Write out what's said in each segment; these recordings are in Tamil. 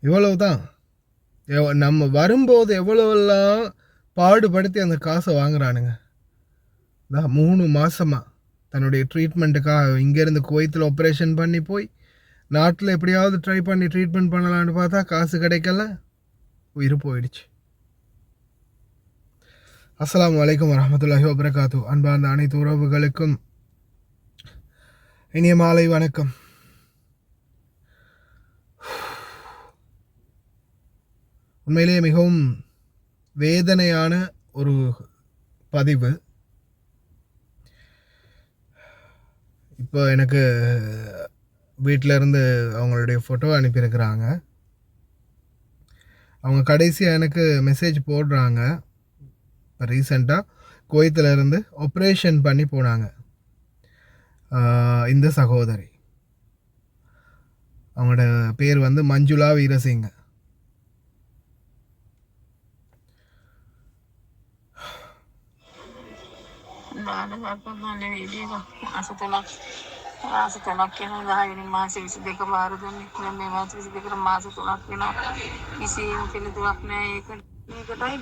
இவ்வளவு தான். நம்ம வரும்போது எவ்வளோவெல்லாம் பாடுபடுத்தி அந்த காசை வாங்குறானுங்க. 3 மாதமாக தன்னுடைய ட்ரீட்மெண்ட்டுக்காக இங்கேருந்து குவைத்தில் ஆப்ரேஷன் பண்ணி போய் நாட்டில் எப்படியாவது ட்ரை பண்ணி ட்ரீட்மெண்ட் பண்ணலான்னு பார்த்தா காசு கிடைக்கல, உயிர் போயிடுச்சு. அஸ்ஸலாமு அலைக்கும் வரஹ்மத்துல்லாஹி வபரகாத்து. அன்பார்ந்த அனைத்து உறவுகளுக்கும் இனிய மாலை வணக்கம். உண்மையிலேயே மிகவும் வேதனையான ஒரு பதிவு. இப்போ எனக்கு வீட்டில் இருந்து அவங்களுடைய ஃபோட்டோ அனுப்பியிருக்கிறாங்க. அவங்க கடைசியாக எனக்கு மெசேஜ் போடுறாங்க. இப்போ ரீசெண்டாக குவைத்தில் இருந்து ஆப்ரேஷன் பண்ணி போனாங்க இந்த சகோதரி. அவங்களோட பேர் வந்து மஞ்சுளா வீரசிங்க. මාස 3ක් වෙනවා 10 වෙනි මාසේ 22 වාර දුන්නේ. දැන් මේ මාස 22 මාස 3ක් වෙනවා. කිසිම පිළිතුරක් නැහැ. මේකටයි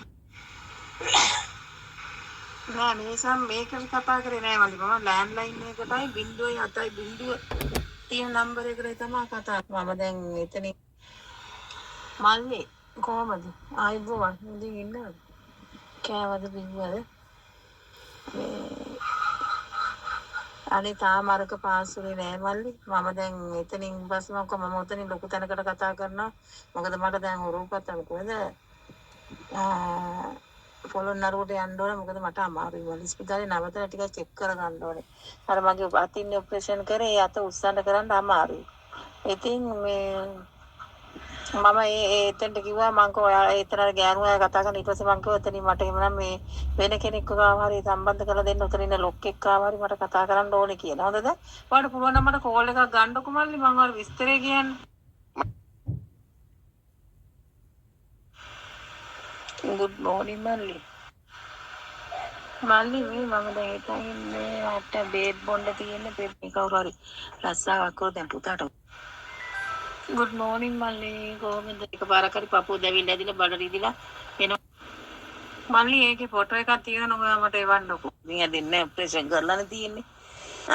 නෑ මේසම් මේකට කතා කරේ නෑ මල්ලි. මම ලෑන්ඩ්ලයින් එකටයි 07 තියෙන නම්බර් එකට තමයි කතා කරන්නේ. මම දැන් එතනින් මල්ලි කොහමද? ආයිබෝවන් ඉඳින් ඉන්නවද? කෑවද බිව්වද? අනේ තාම අරක පාසුනේ නෑ මල්ලි. මම දැන් එතනින් පස්සේ මම ඔතනින් ලොකු තැනකට කතා කරනවා. මොකද මට දැන් හොරුපත් අනුකෝද පොළොන්නරුවට යන්න ඕනේ. මොකද මට අමාරුයි මල්ලි. ඉස්පිතාලේ නවතලා ටිකක් චෙක් කරගන්න ඕනේ. අර මගේ අතින් ඔපරේෂන් කරේ ඒ අත උස්සන්න කරන්න අමාරුයි. ඉතින් මේ මම එතනට කිව්වා මං කෝ ඔයා එතන ගෑනු අය කතා කරන ඊට පස්සේ මං කිව්වා එතනින් මට එහෙමනම් මේ වෙන කෙනෙක්ව ආවහරි සම්බන්ධ කරලා දෙන්න උතන ඉන්න ලොක් එක්ක ආවහරි මට කතා කරන්න ඕනේ කියලා. හොඳද? ඔයාලට පුළුවන් නම් මට කෝල් එකක් ගන්නකො මල්ලි. මං ඔයාලට විස්තරේ කියන්න. good morning මල්ලි. මල්ලි මේ මම දැන් හිතන්නේ මට බේබ් බොන්න තියෙන බේබ් කවුරු හරි රස්සාවක් කරලා දැන් පුතාට good morning මල්ලි. කොහොමද? එකපාරක් හරි පපුව දැවිලා ඇදිලා බඩ රිදිලා එනවා. මල්ලි ඒකේ ෆොටෝ එකක් තියෙනවා ඔයා මට එවන්නකෝ. මේ ඇදින්නේ ඔපරේෂන් කරලානේ තියෙන්නේ.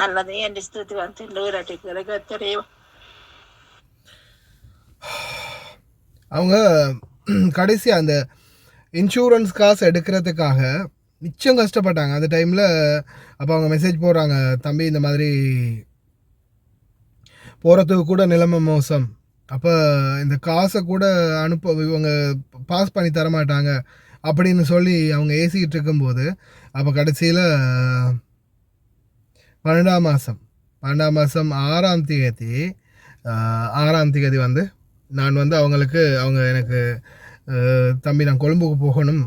අල්ලද ඒ ස්තුතිවන්ත ලෝය රටේ කරගත්තට ඒව. அவங்க கடைசியாக அந்த இன்சூரன்ஸ் காசு எடுக்கிறதுக்காக மிச்சம் கஷ்டப்பட்டாங்க அந்த டைமில். அப்போ அவங்க மெசேஜ் போடுறாங்க, தம்பி இந்த மாதிரி போகிறதுக்கு கூட நிலைமை மோசம், அப்போ இந்த காசை கூட இவங்க பாஸ் பண்ணி தரமாட்டாங்க அப்படின்னு சொல்லி அவங்க ஏசிக்கிட்டு இருக்கும்போது, அப்போ கடைசியில் 12ஆம் மாதம் 6ஆம் தேதி வந்து நான் வந்து அவங்க எனக்கு தம்பி நான் கொழும்புக்கு போகணும்,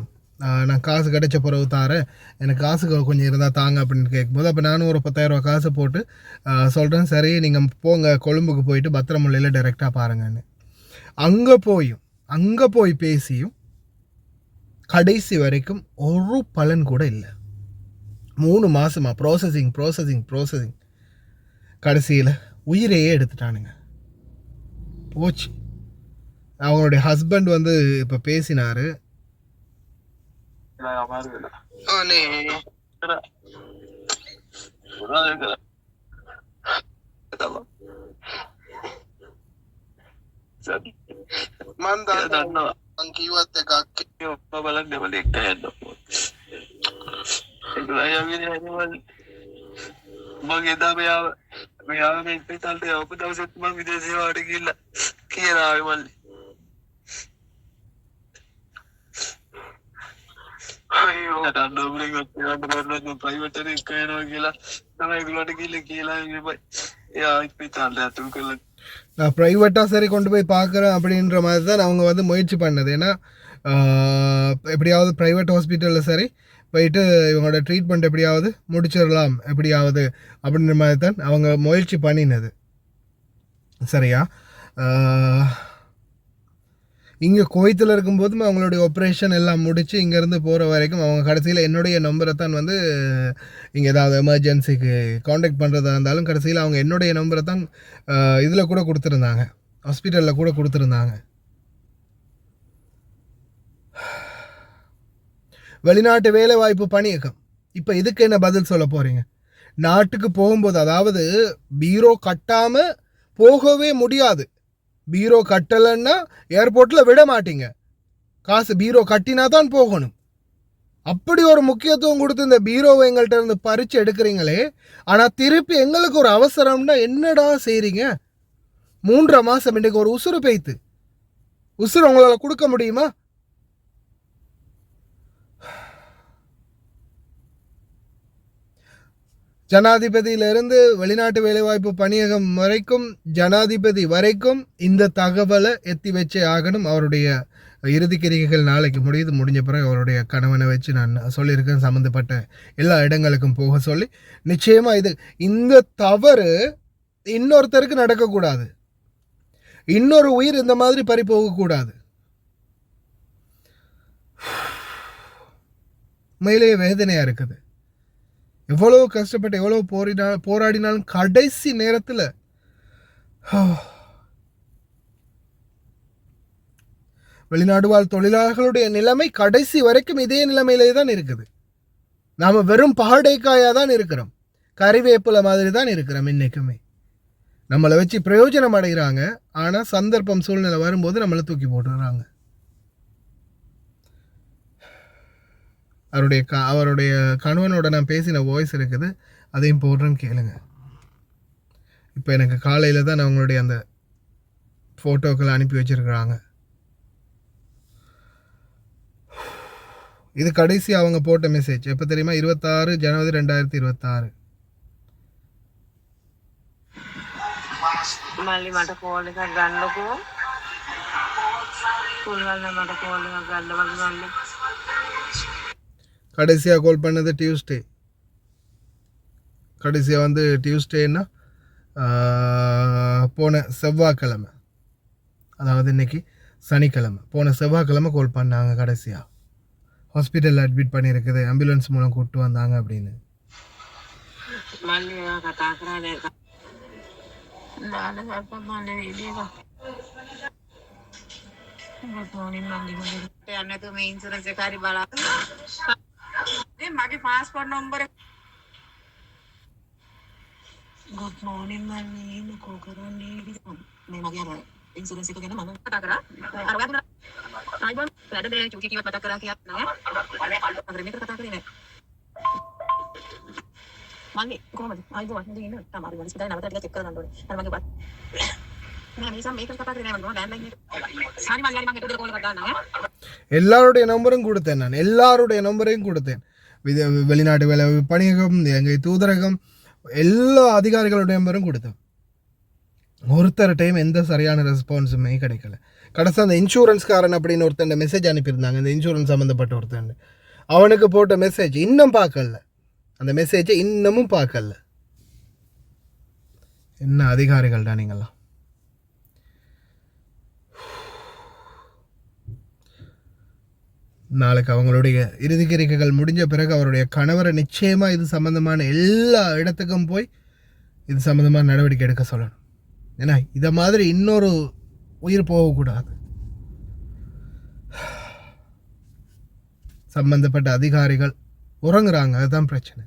நான் காசு கிடைச்ச பிறகு தாரேன், எனக்கு காசு கொஞ்சம் இருந்தால் தாங்க அப்படின்னு கேட்கும்போது, அப்போ நானும் ஒரு 10,000 ரூபா காசு போட்டு சொல்கிறேன், சரி நீங்கள் போங்க கொழும்புக்கு போயிட்டு பத்திரமுல்லையில் டைரெக்டாக பாருங்கன்னு. அங்கே போய் பேசியும் கடைசி வரைக்கும் ஒரு பலன் கூட இல்லை. 3 மாதமாக ப்ரோசஸிங் கடைசியில் உயிரையே எடுத்துட்டானுங்க. போச்சு. அவங்களுடைய ஹஸ்பண்ட் வந்து இப்போ பேசினார். මෙයාව මේ ඉස්පිතාලට යවපු දවසෙත් මම විදේශ සේවාවට ගිහිල්ලා කියලා ආවේ මල්ලි. අයියෝ නඩම්බුරින් ඔච්චර ප්‍රයිවට් එකේ කයනවා කියලා තමයි ඒගොල්ලන්ට කියලා ඉන්නේ. එයා ඉස්පිතාලට ඇතුල් කරලා நான் ப்ரைவேட்டாக சரி கொண்டு போய் பார்க்குறேன் அப்படின்ற மாதிரி தான் அவங்க வந்து முயற்சி பண்ணது. ஏன்னா எப்படியாவது ப்ரைவேட் ஹாஸ்பிட்டலில் சரி போயிட்டு இவங்களோட ட்ரீட்மெண்ட் எப்படியாவது முடிச்சிடலாம் எப்படியாவது அப்படின்ற மாதிரி தான் அவங்க முயற்சி பண்ணினது. சரியா? இங்கே குவைத்தில் இருக்கும்போதும் அவங்களுடைய ஆப்ரேஷன் எல்லாம் முடித்து இங்கேருந்து போகிற வரைக்கும் அவங்க கடைசியில் என்னுடைய நம்பரை தான் வந்து இங்கே ஏதாவது எமர்ஜென்சிக்கு காண்டாக்ட் பண்ணுறதா இருந்தாலும் கடைசியில் அவங்க என்னுடைய நம்பரை தான் இதில் கூட கொடுத்துருந்தாங்க, ஹாஸ்பிட்டலில் கூட கொடுத்துருந்தாங்க. வெளிநாட்டு வேலை வாய்ப்பு பணியகம். இப்போ இதுக்கு என்ன பதில் சொல்ல போகிறீங்க? நாட்டுக்கு போகும்போது, அதாவது பீரோ கட்டாமல் போகவே முடியாது. பீரோ கட்டலைன்னா ஏர்போர்ட்டில் விட மாட்டீங்க. காசு பீரோ கட்டினா தான் போகணும். அப்படி ஒரு முக்கியத்துவம் கொடுத்து இந்த பீரோவை எங்கள்கிட்ட இருந்து பறித்து எடுக்கிறீங்களே. ஆனால் திருப்பி எங்களுக்கு ஒரு அவசரம்னா என்னடா செய்கிறீங்க? 3.5 மாதம் இன்றைக்கு ஒரு உசுறு பெய்த்து உசுறு உங்களால் கொடுக்க முடியுமா? ஜனாதிபதியிலிருந்து வெளிநாட்டு வேலைவாய்ப்பு பணியகம் வரைக்கும், ஜனாதிபதி வரைக்கும் இந்த தகவலை எத்தி வச்சே ஆகணும். அவருடைய இறுதி கிரிகைகள் நாளைக்கு முடிஞ்ச பிறகு அவருடைய கணவனை வச்சு நான் சொல்லியிருக்கேன், சம்மந்தப்பட்ட எல்லா இடங்களுக்கும் போக சொல்லி. நிச்சயமாக இந்த தவறு இன்னொருத்தருக்கு நடக்கக்கூடாது. இன்னொரு உயிர் இந்த மாதிரி பறி போகக்கூடாது. உண்மையிலேயே வேதனையாக இருக்குது. எவ்வளோ கஷ்டப்பட்டு எவ்வளோ போராடினாலும் கடைசி நேரத்தில் வெளிநாடு வாழ் தொழிலாளர்களுடைய நிலைமை கடைசி வரைக்கும் இதே நிலைமையிலே தான் இருக்குது. நாம் வெறும் பகடைக்காயாக தான் இருக்கிறோம், கறிவேப்பிலை மாதிரி தான் இருக்கிறோம். இன்னைக்குமே நம்மளை வச்சு பிரயோஜனம் அடைகிறாங்க. ஆனால் சந்தர்ப்பம் சூழ்நிலை வரும்போது நம்மளை தூக்கி போட்டுறாங்க. அவருடைய கணவனோட நான் பேசின வாய்ஸ் இருக்குது, அதையும் போடுறேன்னு கேளுங்க. இப்போ எனக்கு காலையில் தான் அவங்களுடைய அந்த ஃபோட்டோக்களை அனுப்பி வச்சிருக்கிறாங்க. இது கடைசி அவங்க போட்ட மெசேஜ் எப்போ தெரியுமா? 26 ஜனவரி 2026. మళ్ళీ మాట కోళ్ళు గండకు కూలివల్ల మాట కోళ్ళు గండ మళ్ళీ கடைசியாக கால் பண்ணது டியூஸ்டே. கடைசியாக வந்து டியூஸ்டேன்னா போன செவ்வாய்க்கிழமை, அதாவது இன்னைக்கு சனிக்கிழமை, போன செவ்வாய்க்கிழமை கால் பண்ணாங்க. கடைசியாக ஹாஸ்பிட்டலில் அட்மிட் பண்ணியிருக்குது, ஆம்புலன்ஸ் மூலம் கூப்பிட்டு வந்தாங்க அப்படின்னு. అన్నతో మీ ఇన్సూరెన్స్ కారి బాగా మాకు పాస్పోర్ట్ నంబర్. గుడ్ మార్నింగ్ అండి. ఇంకొకరండి నేను అడిగాను ఇన్సూరెన్స్ కి మనం పటాకరా అరవై ఐబన్ పెద్దదే చూకి పటాకరా కి అన్న అగ్రిమెంట్ పటాకరే మళ్ళీ కోమది ఐదు అంటే నేను తమారు వలిసి దాని అవతల చెక్ కరండి నేను మగే బాత్ నేను ఈ సమ్ మేకప్ పటాకరే నేను ల్యాండ్ లైన్ సాని మళ్ళీ మగే ఎదురు కోల్ కట్టానా. எல்லாருடைய நம்பரும் கொடுத்தேன், நான் எல்லாருடைய நம்பரையும் கொடுத்தேன். வெளிநாட்டு வேலை பணியகம், இலங்கை தூதரகம், எல்லா அதிகாரிகளுடைய நம்பரும் கொடுத்தேன். ஒருத்தர் டைம் எந்த சரியான ரெஸ்பான்ஸுமே கிடைக்கல. கடைசி அந்த இன்சூரன்ஸ்காரன் அப்படின்னு ஒருத்தன் மெசேஜ் அனுப்பியிருந்தாங்க, இந்த இன்சூரன்ஸ் சம்மந்தப்பட்ட ஒருத்தன். அவனுக்கு போட்ட மெசேஜ் இன்னும் பார்க்கல, அந்த மெசேஜை இன்னமும் பார்க்கல. என்ன அதிகாரிகள் தான் நீங்களாம். நாளைக்கு அவங்களுடைய இறுதி கிரிகைகள் முடிஞ்ச பிறகு அவருடைய கணவரை நிச்சயமாக இது சம்மந்தமான எல்லா இடத்துக்கும் போய் இது சம்மந்தமான நடவடிக்கை எடுக்க சொல்லணும். ஏன்னா இதை மாதிரி இன்னொரு உயிர் போகக்கூடாது. சம்பந்தப்பட்ட அதிகாரிகள் உறங்குறாங்க, அதுதான் பிரச்சனை.